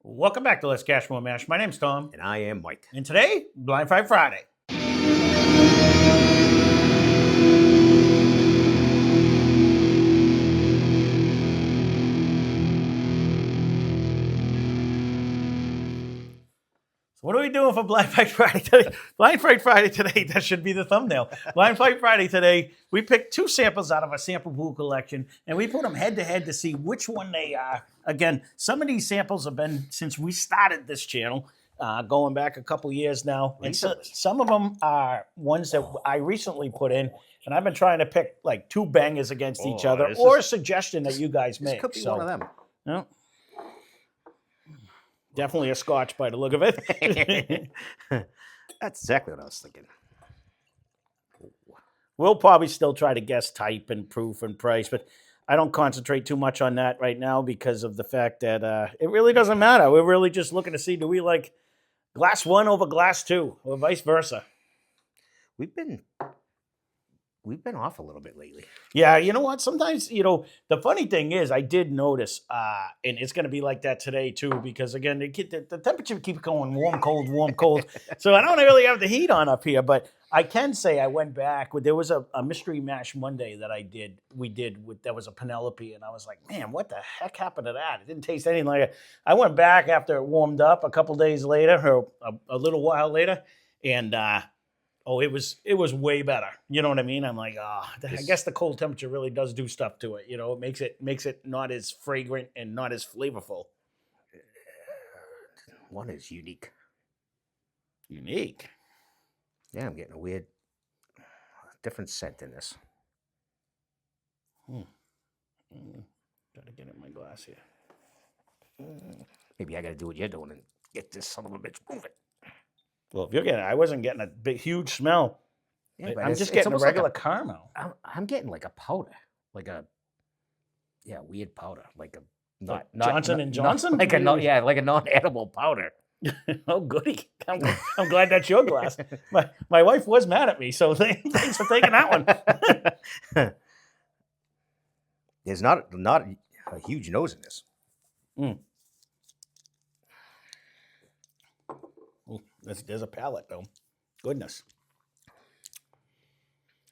Welcome back to Lesscashmoremash. My name's Tom. And I am Mike. And today, Blind Fight Friday. So what are we doing for Blind Fight Friday today? Blind Fight Friday today, that should be the thumbnail. Blind Fight Friday today, we picked two samples out of our sample pool collection, and we put them head to head to see which one they are. Again, some of these samples have been since we started this channel, going back a couple years now. And so, some of them are ones that I recently put in, and I've been trying to pick like two bangers against each other or a suggestion that you guys make. This could be one of them. No. Definitely a scotch by the look of it. That's exactly what I was thinking. We'll probably still try to guess type and proof and price, but I don't concentrate too much on that right now because of the fact that it really doesn't matter. We're really just looking to see, do we like glass one over glass two or vice versa? We've been off a little bit lately. Yeah, you know what? Sometimes, the funny thing is I did notice, and it's going to be like that today too, because again, the temperature keeps going warm, cold, warm, cold. So I don't really have the heat on up here, but I can say I went back. There was a mystery mash Monday that we did that was a Penelope, and I was like, man, what the heck happened to that? It didn't taste anything like it. I went back after it warmed up a couple days later, or a little while later, and it was way better. You know what I mean? I'm like, I guess the cold temperature really does do stuff to it. It makes it not as fragrant and not as flavorful. One is unique. Unique? Yeah, I'm getting a different scent in this. Gotta get in my glass here. Maybe I gotta do what you're doing and get this son of a bitch moving. Well, if you're getting, I wasn't getting a big, huge smell. Yeah, I'm just getting a regular caramel. I'm getting like a powder, weird powder, like Johnson and Johnson, like a non-edible powder. Oh, goody! I'm glad that's your glass. My wife was mad at me, so thanks for taking that one. There's not a huge nose in this. There's a palate though. Goodness.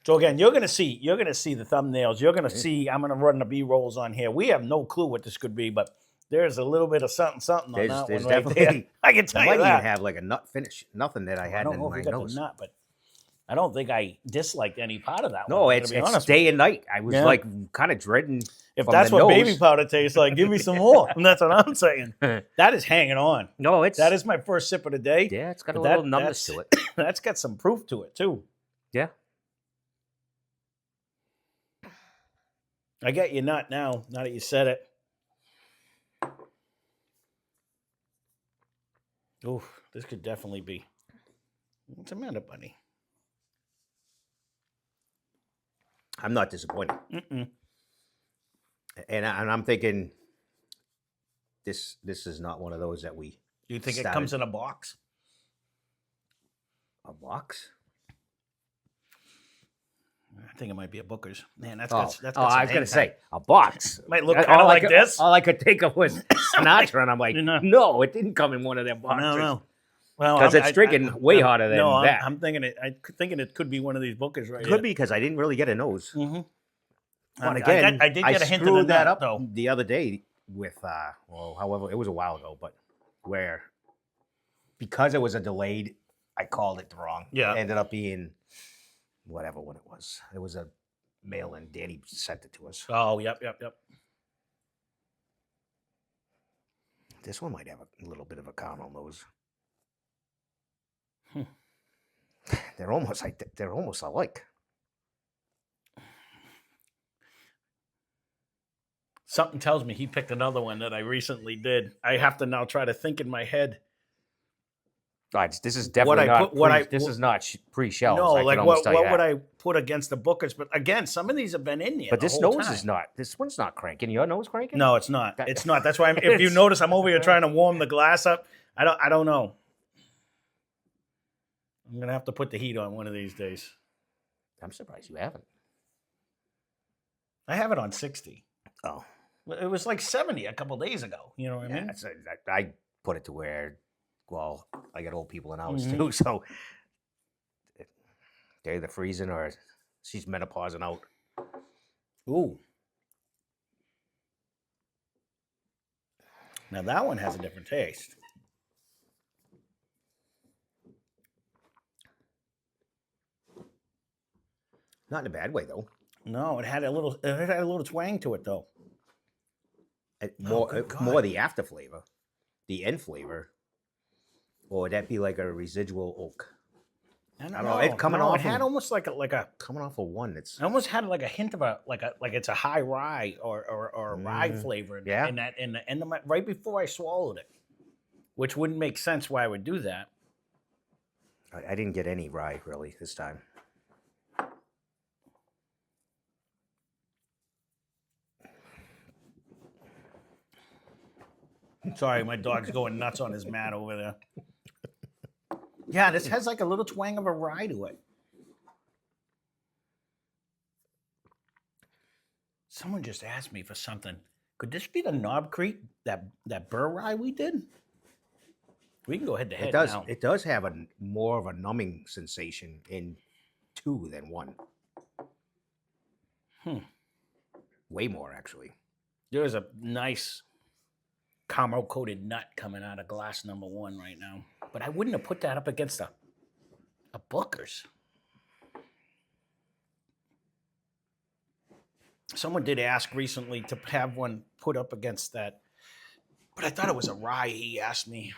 So again, you're gonna see the thumbnails. You're gonna see. I'm gonna run the B-rolls on here. We have no clue what this could be, but there's a little bit of something on that one right there. I can tell you that. Might even have like a nut finish. Nothing that I had in my nose. Nut, but I don't think I disliked any part of that one. No, it's day and night. I was like kind of dreading. If that's what baby powder tastes like, give me some more. And that's what I'm saying. That is hanging on. No, that is my first sip of the day. Yeah, it's got a little numbness to it. That's got some proof to it too. Yeah. I get your nut now that you said it. Ooh, this could definitely be. It's Amanda Bunny. I'm not disappointed. And I'm thinking this is not one of those that we. You think it comes in a box? A box? I think it might be a Booker's. Man, that's I was going to say a box. Might look kind of like this. All I could think of was Sinatra, and I'm like, no, it didn't come in one of them boxes. No. Well, because it's drinking way hotter than that. I'm thinking it could be one of these Bookers right here. Could be because I didn't really get a nose. But again, I did get a hint of that up though the other day with however it was a while ago, but where because it was a delayed, I called it wrong. Yeah, it ended up being whatever one it was. It was a mail and Danny sent it to us. Oh, yep. This one might have a little bit of a caramel nose. They're almost alike. Something tells me he picked another one that I recently did. I have to now try to think in my head. Right, this is definitely this is not pre-shells. No, like what would I put against the Bookers? But again, some of these have been in there. But this nose is not. This one's not cranking. Your nose cranking? No, it's not. It's not. That's why if you notice, I'm over here trying to warm the glass up. I don't know. I'm gonna have to put the heat on one of these days. I'm surprised you haven't. I have it on 60. Oh. It was like 70 a couple days ago. You know what I mean? put it to where, well, I got old people in ours too, so they're either freezing or she's menopausing out. Ooh. Now that one has a different taste. Not in a bad way though. No, it had a little twang to it though. More the after flavor, the end flavor, or would that be like a residual oak? I don't know. know. It coming off It had of- almost like a. Coming off of one, it's I almost had like a hint of like it's a high rye or a rye flavor in, yeah. in the end of my, right before I swallowed it, which wouldn't make sense why I would do that. I didn't get any rye really this time. Sorry, my dog's going nuts on his mat over there. Yeah, this has like a little twang of a rye to it. Someone just asked me for something. Could this be the Knob Creek, that burr rye we did? We can go head to head now. It does have a more of a numbing sensation in 2 than 1. Way more actually. There's a nice caramel coated nut coming out of glass number 1 right now. But I wouldn't have put that up against a Booker's. Someone did ask recently to have one put up against that, but I thought it was a rye he asked me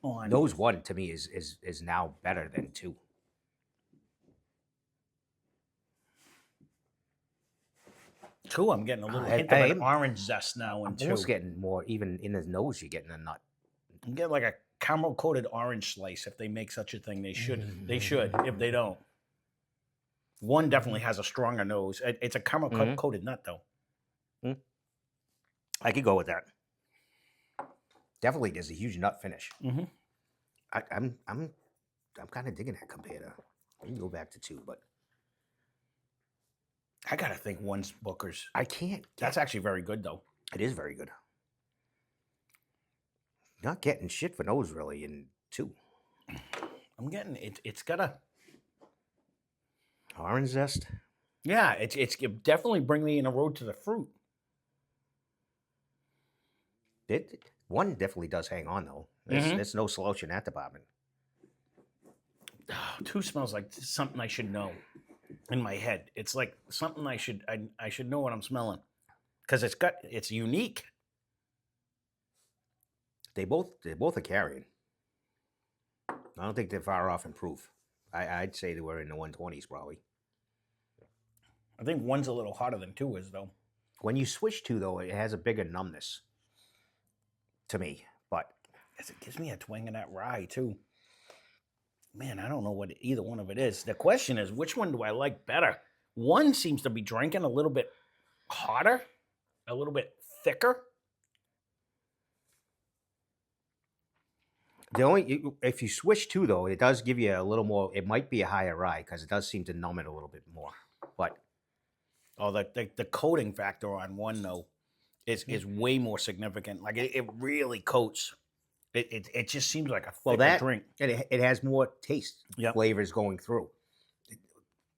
on. Those 1 to me is now better than 2. Cool, I'm getting a little hint of an orange zest now in I'm 2. almost getting more, even in his nose, you're getting a nut. I'm getting like a caramel coated orange slice if they make such a thing. They should. They should. If they don't, 1 definitely has a stronger nose. It's a caramel coated nut though. I could go with that. Definitely, there's a huge nut finish. I'm kind of digging that compared to. I can go back to 2, but I gotta think 1's Booker's. I can't. That's actually very good though. It is very good. Not getting shit for nose really in 2. I'm getting it. It's got a Orange zest. yeah. It's definitely bring me in a road to the fruit. It 1 definitely does hang on though. There's no slouch in that department. Oh, 2 smells like something I should know in my head. It's like something I should know what I'm smelling because it's unique. They both are carrying. I don't think they're far off in proof. I'd say they were in the 120s probably. I think 1's a little hotter than 2 is though. When you switch to though, it has a bigger numbness to me, but It gives me a twang of that rye too. Man, I don't know what either one of it is. The question is, which one do I like better? 1 seems to be drinking a little bit hotter, a little bit thicker. If you switch to though, it does give you a little more. It might be a higher rye because it does seem to numb it a little bit more. But the coating factor on 1 though is way more significant. Like it really coats. It just seems like a thicker drink. It has more taste flavors going through.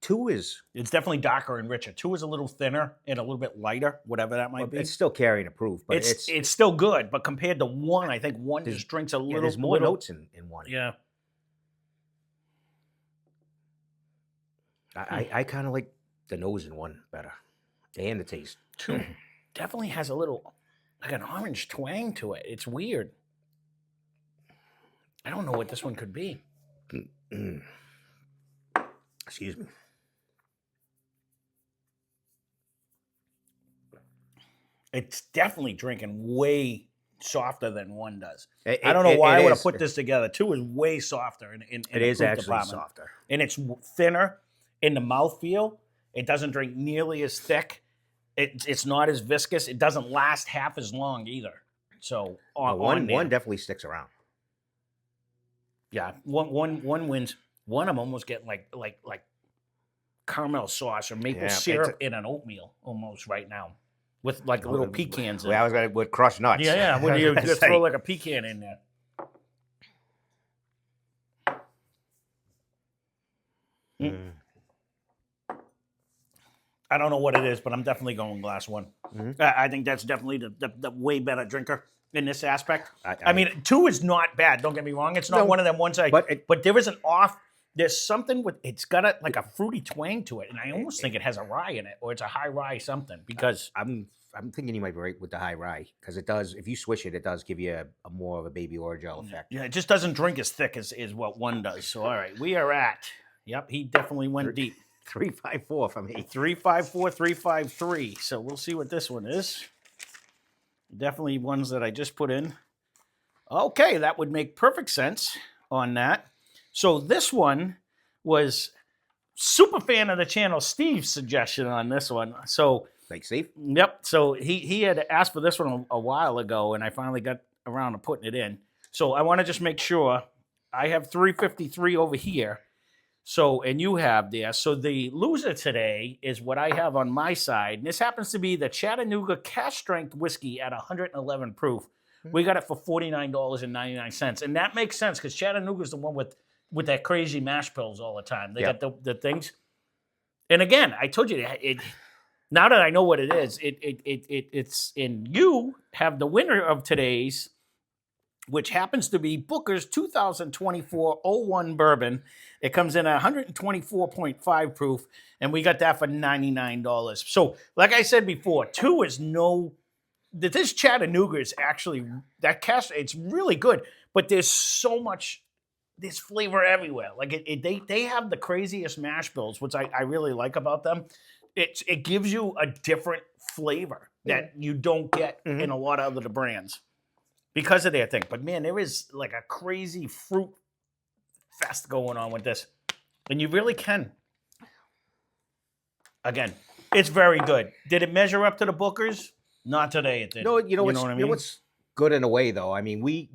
2 is it's definitely darker and richer. 2 is a little thinner and a little bit lighter, whatever that might be. It's still carrying a proof, but it's still good. But compared to 1, I think 1 just drinks a little. There's more notes in 1. Yeah. I kind of like the nose in 1 better, and the taste. 2 definitely has a little like an orange twang to it. It's weird. I don't know what this one could be. Excuse me. It's definitely drinking way softer than 1 does. I don't know why I would have put this together. 2 is way softer in it is actually softer. And it's thinner in the mouthfeel. It doesn't drink nearly as thick. It's not as viscous. It doesn't last half as long either. So one definitely sticks around. Yeah, one wins. 1 I'm almost getting like caramel sauce or maple syrup in an oatmeal almost right now. With like little pecans in it. I was going to with crushed nuts. Yeah, when you just throw like a pecan in there. I don't know what it is, but I'm definitely going glass one. I think that's definitely the way better drinker in this aspect. I mean, 2 is not bad. Don't get me wrong. It's not one of them ones but there is an off. There's something with it's got a fruity twang to it, and I almost think it has a rye in it, or it's a high rye something. Because I'm thinking you might be right with the high rye, because it does. If you swish it, it does give you a more of a baby orgeat effect. Yeah, it just doesn't drink as thick as what one does. So all right, we are at. Yep, he definitely went deep. 354 from me. 354, 353. So we'll see what this one is. Definitely ones that I just put in. Okay, that would make perfect sense on that. So this one was super fan of the channel, Steve's suggestion on this one. So Thanks, Steve. Yep. So he had asked for this one a while ago, and I finally got around to putting it in. So I want to just make sure I have 353 over here. So, and you have there. So the loser today is what I have on my side. And this happens to be the Chattanooga Cask Strength whiskey at 111 proof. We got it for $49.99. And that makes sense because Chattanooga's the one with that crazy mash bills all the time. They got the things. And again, I told you, now that I know what it is, it's in. You have the winner of today's, which happens to be Booker's 2024 01 bourbon. It comes in at 124.5 proof, and we got that for $99. So, like I said before, 2 is this Chattanooga is actually, that cask, it's really good, but there's so much, there's flavor everywhere. Like, they have the craziest mash bills, which I really like about them. It gives you a different flavor that you don't get in a lot of other brands. Because of their thing. But man, there is like a crazy fruit fest going on with this. And you really can. Again, it's very good. Did it measure up to the Bookers? Not today, it didn't. No, you know what I mean? You know what's good in a way, though? I mean, we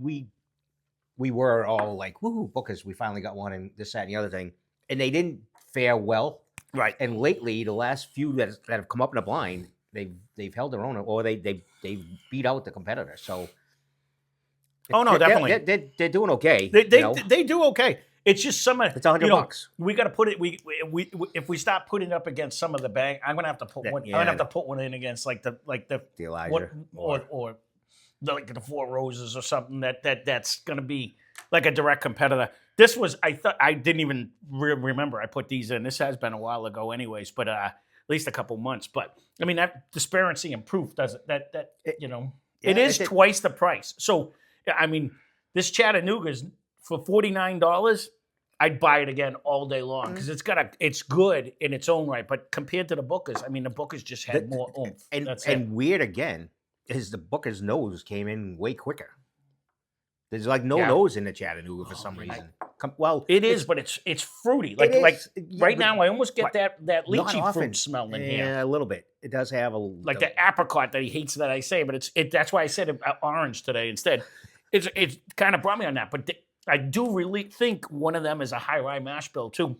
were all like, woohoo, Bookers, we finally got one, and this, that, and the other thing. And they didn't fare well. Right. And lately, the last few that have come up in a blind, they've held their own, or they beat out the competitor. So oh no, definitely. They're doing okay. They do okay. It's just some of it's $100. We got to put it. We if we stop putting it up against some of the bang, I'm gonna have to put one. I'm gonna have to put one in against like the Elijah or like the Four Roses or something that's gonna be like a direct competitor. This was I didn't even remember I put these in. This has been a while ago, anyways, but at least a couple months. But I mean that disparity in proof doesn't it is twice the price. So. I mean, this Chattanooga's for $49. I'd buy it again all day long because it's good in its own right. But compared to the Bookers, I mean, the Bookers just had more oomph. And weird again is the Booker's nose came in way quicker. There's like no nose in the Chattanooga for some reason. Well, it is, but it's fruity. Right now, I almost get that lychee fruit smell in here. Yeah, a little bit. It does have the apricot that he hates that I say, but that's why I said orange today instead. It's kind of brought me on that, but I do really think one of them is a high rye mash bill too,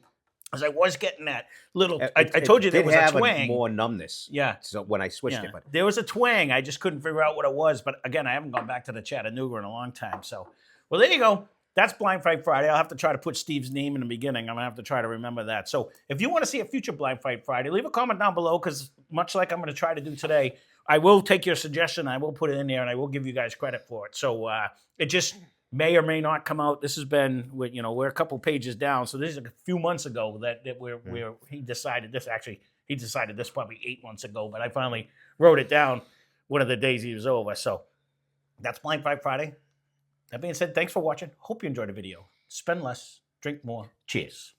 because I was getting that little. I told you there was a twang, more numbness. Yeah. So when I switched it, but there was a twang. I just couldn't figure out what it was. But again, I haven't gone back to the Chattanooga in a long time. So, well, there you go. That's Blind Fight Friday. I'll have to try to put Steve's name in the beginning. I'm gonna have to try to remember that. So, if you want to see a future Blind Fight Friday, leave a comment down below because much like I'm gonna try to do today. I will take your suggestion. I will put it in there, and I will give you guys credit for it. So it just may or may not come out. This has been, we're a couple pages down. So this is a few months ago that he decided this. Actually, he decided this probably 8 months ago, but I finally wrote it down one of the days he was over. So that's Blind Fight Friday. That being said, thanks for watching. Hope you enjoyed the video. Spend less, drink more. Cheers.